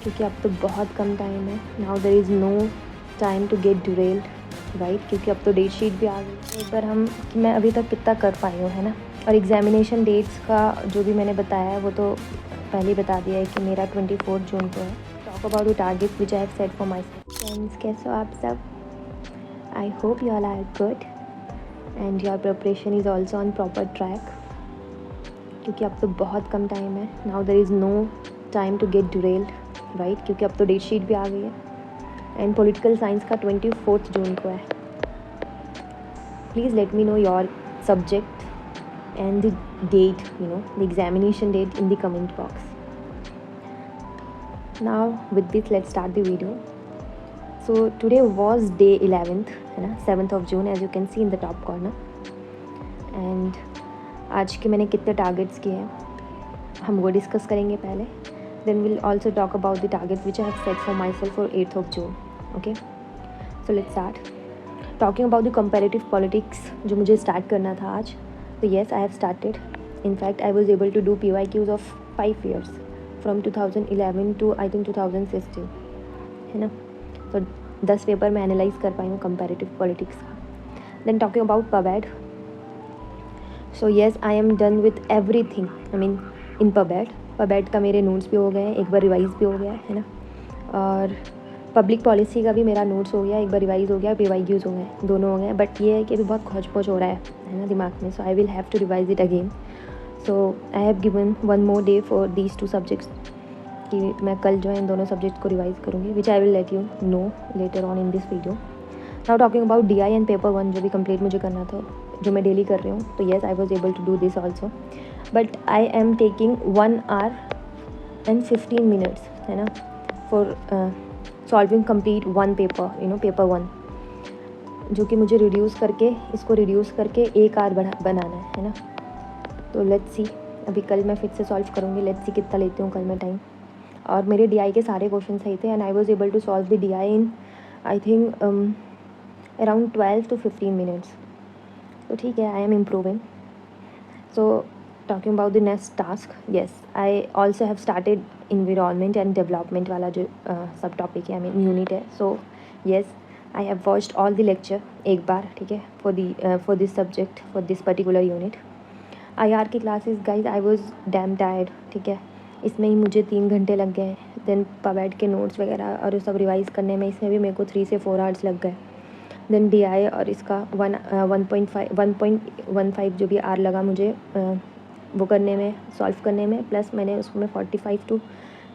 क्योंकि अब तो बहुत कम टाइम है. Now there is no time to get derailed, right, क्योंकि अब तो डेट शीट भी आ गई. एक बार हम कि मैं अभी तक कितना कर पाई हूँ, है ना. और एग्जामिनेशन डेट्स का जो भी मैंने बताया है वो तो पहले ही बता दिया है कि मेरा 24 जून को है. Talk about the targets which I have set for myself. Friends, कैसे हो आप सब? I hope you all are good and your preparation is also on proper track, क्योंकि अब तो बहुत कम टाइम है. Now there is no time to get derailed, right, क्योंकि अब तो डेट शीट भी आ गई है. एंड पॉलिटिकल साइंस का 24 जून को है. Please let me know your subject and the date, the examination date in the comment box. Now with this, let's start the video. So today was day 11th, है ना, 7th of June, as you can see in the top corner. And आज के मैंने कितने targets किए हैं हम वो डिस्कस करेंगे पहले. Then we'll also talk about the targets which I have set for myself for 8th of June. Okay, so let's start talking about the comparative politics जो मुझे स्टार्ट करना था आज. So yes, I have started. In fact, I was able to do PYQs of 5 years from 2011 to I think 2016, है ना. तो 10 paper मैं analyse कर पाई हूँ कंपैरेटिव पॉलिटिक्स का. देन टॉकिंग अबाउट पबैड. So yes, I am done with everything. I mean in पबैड का मेरे नोट्स भी हो गए हैं, एक बार रिवाइज भी हो गया है ना. और पब्लिक पॉलिसी का भी मेरा नोट्स हो गया, एक बार रिवाइज हो गया, PYQs हो गए, दोनों हो गए. बट ये है कि अभी बहुत खोज पोच हो रहा है ना दिमाग में. So I will have to revise it again. So I have given 1 more day for these 2 subjects कि मैं कल जो है इन दोनों सब्जेक्ट्स को रिवाइज करूँगी, which I will let you know later on in this video. Now talking about DI and paper 1 जो भी कंप्लीट मुझे करना था, जो मैं डेली कर रही हूँ. तो yes, I was able to do this also, but I am taking 1 hour and 15 minutes, है ना, for solving complete 1 paper, paper 1, जो कि मुझे इसको रिड्यूस करके 1 hour बनाना है ना. तो लेट्स सी, अभी कल मैं फिर से सॉल्व करूँगी. लेट्स सी कितना लेती हूँ कल मैं टाइम. और मेरे DI के सारे क्वेश्चन सही थे and I was able to solve the DI in I think around 12 to 15 minutes. तो ठीक है, I am improving. So talking about the next task, yes, I also have started environment and development वाला जो सब topic है, I mean unit है. So yes, I have watched all the lecture एक बार, ठीक है, for this subject, for this particular unit. IR की classes guys I was damn tired, ठीक है. इसमें ही मुझे 3 घंटे लग गए. देन पबैड के नोट्स वगैरह और सब रिवाइज़ करने में इसमें भी मेरे को 3 से 4 hours लग गए. देन DI और इसका 1.15 जो भी आर लगा मुझे वो करने में, सॉल्व करने में, प्लस मैंने उसमें 45 to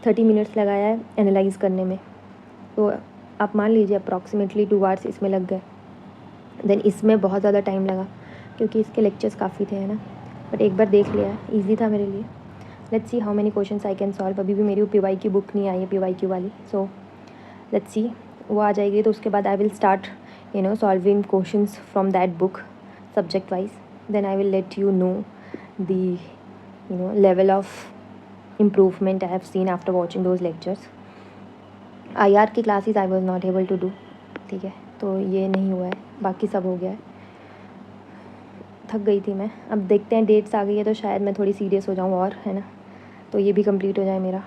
30 minutes लगाया है एनालाइज़ करने में. तो आप मान लीजिए अप्रॉक्सीमेटली 2 hours इसमें लग गए. देन इसमें बहुत ज़्यादा टाइम लगा क्योंकि इसके लेक्चर्स काफ़ी थे, है ना. बट एक बार देख लिया, ईजी था मेरे लिए. Let's see how many questions I can solve. अभी भी मेरी PY की बुक नहीं आई है, PYQ वाली. सो लेट्स सी, वो आ जाएगी तो उसके बाद I will start solving questions from that book subject wise. Then I will let you know the level of improvement I have seen after watching those lectures. IR की classes I was not able to do, ठीक है, तो ये नहीं हुआ है, बाकी सब हो गया है. थक गई थी मैं. अब देखते हैं, डेट्स आ गई है तो शायद मैं थोड़ी सीरियस हो जाऊँ और, है ना, तो ये भी कंप्लीट हो जाए मेरा.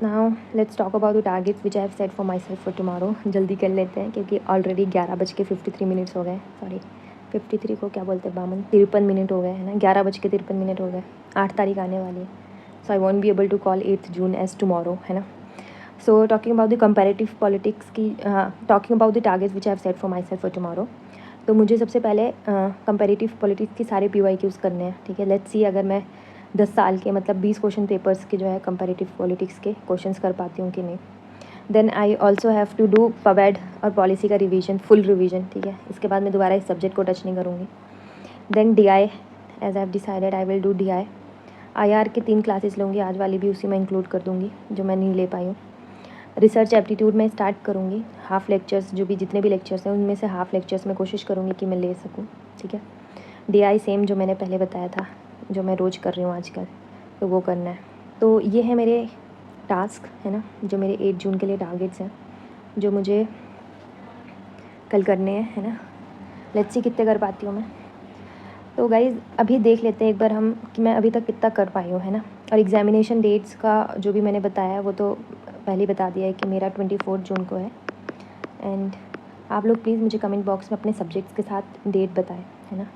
Now let's talk about the targets which I have set for myself for tomorrow. जल्दी कर लेते हैं क्योंकि ऑलरेडी 11:53 हो गए. सॉरी, 53 को क्या बोलते हैं बामन, 53 मिनट हो गए, है ना. 11:53 हो गए. 8 तारीख आने वाली है. So I want be able to call 8th June as tomorrow, है ना. So talking about the comparative politics की, talking about the targets which I have set for myself for tomorrow. तो मुझे सबसे पहले कंपेरेटिव पॉलिटिक्स की सारे PYQs करने हैं, ठीक है. लेट्स सी अगर मैं 10 साल के मतलब 20 क्वेश्चन पेपर्स के जो है कंपेरेटिव पॉलिटिक्स के क्वेश्चंस कर पाती हूँ कि नहीं. Then I also have to do पबैड और पॉलिसी का रिवीजन, फुल रिवीजन, ठीक है. इसके बाद मैं दोबारा इस सब्जेक्ट को टच नहीं करूँगी. Then DI, as I have decided I will do DI. IR की 3 क्लासेस लूँगी, आज वाली भी उसी में इंक्लूड कर दूँगी जो मैं नहीं ले पाई हूँ. रिसर्च एप्टीट्यूड में स्टार्ट करूँगी. हाफ लेक्चर्स, जो भी जितने भी लेक्चर्स हैं उनमें से हाफ लेक्चर्स में कोशिश करूँगी कि मैं ले सकूँ, ठीक है. DI सेम जो मैंने पहले बताया था, जो मैं रोज़ कर रही हूँ आजकल, तो वो करना है. तो ये है मेरे टास्क, है ना, जो मेरे 8 जून के लिए टारगेट्स हैं जो मुझे कल करने हैं, है ना. लेट्स सी कितने कर पाती हूँ मैं. तो गाइज़ अभी देख लेते हैं एक बार हम कि मैं अभी तक कितना कर पाई हूँ, है ना. और एग्ज़ामिनेशन डेट्स का जो भी मैंने बताया वो तो पहले ही बता दिया है कि मेरा 24 जून को है। एंड आप लोग प्लीज़ मुझे कमेंट बॉक्स में अपने सब्जेक्ट्स के साथ डेट बताएं, है ना,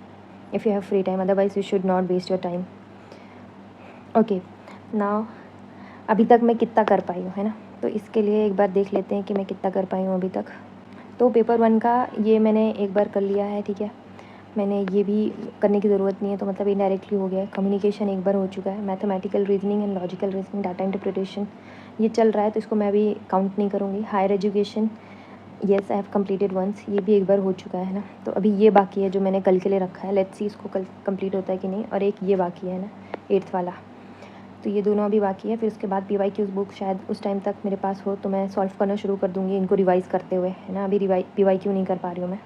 if you have free time, otherwise you should not waste your time. Okay, now अभी तक मैं कितना कर पाई हूँ, है ना, तो इसके लिए एक बार देख लेते हैं कि मैं कितना कर पाई हूँ अभी तक। तो पेपर 1 का ये मैंने एक बार कर लिया है, ठीक है, मैंने ये भी करने की ज़रूरत नहीं है, तो मतलब इनडायरेक्टली हो गया है। कम्युनिकेशन एक बार हो चुका है। Mathematical reasoning and logical reasoning, data interpretation ये चल रहा है, तो इसको मैं अभी काउंट नहीं करूँगी। Higher education, yes I have completed once, ये भी एक बार हो चुका है ना। तो अभी ये बाकी है जो मैंने कल के लिए रखा है, लेट्स सी इसको कल कंप्लीट होता है कि नहीं। और एक ये बाकी है ना, 8th वाला, तो ये दोनों अभी बाकी है। फिर उसके बाद PYQs बुक शायद उस टाइम तक मेरे पास हो, तो मैं सॉल्व करना शुरू कर दूँगी इनको रिवाइज़ करते हुए, है ना। अभी PYQ नहीं कर पा रही हूँ मैं।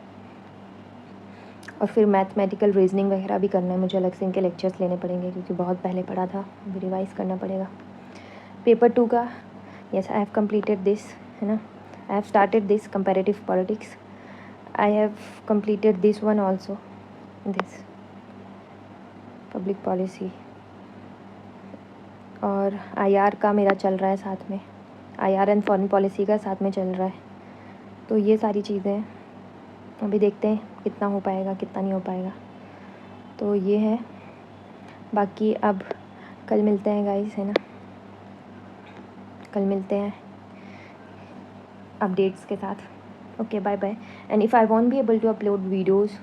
और फिर मैथमेटिकल रीजनिंग वगैरह भी करना है मुझे, अलग से इनके लेक्चर्स लेने पड़ेंगे क्योंकि बहुत पहले पढ़ा था, अभी रिवाइज़ करना पड़ेगा। पेपर 2 का, yes I have completed this, है ना, I have started this comparative politics, I have completed this one also, this public policy. और IR का मेरा चल रहा है साथ में, IR एंड फॉरेन पॉलिसी का साथ में चल रहा है। तो ये सारी चीज़ें हैं, अभी देखते हैं कितना हो पाएगा कितना नहीं हो पाएगा। तो ये है, बाकी अब कल मिलते हैं गाइस, है ना, कल मिलते हैं अपडेट्स के साथ। Okay, bye bye. And if I want be able to upload videos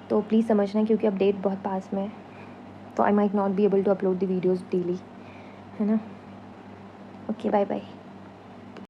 तो प्लीज़ समझना, क्योंकि अपडेट बहुत पास में है, तो I might not be able to upload the videos daily, है ना। Okay, bye bye.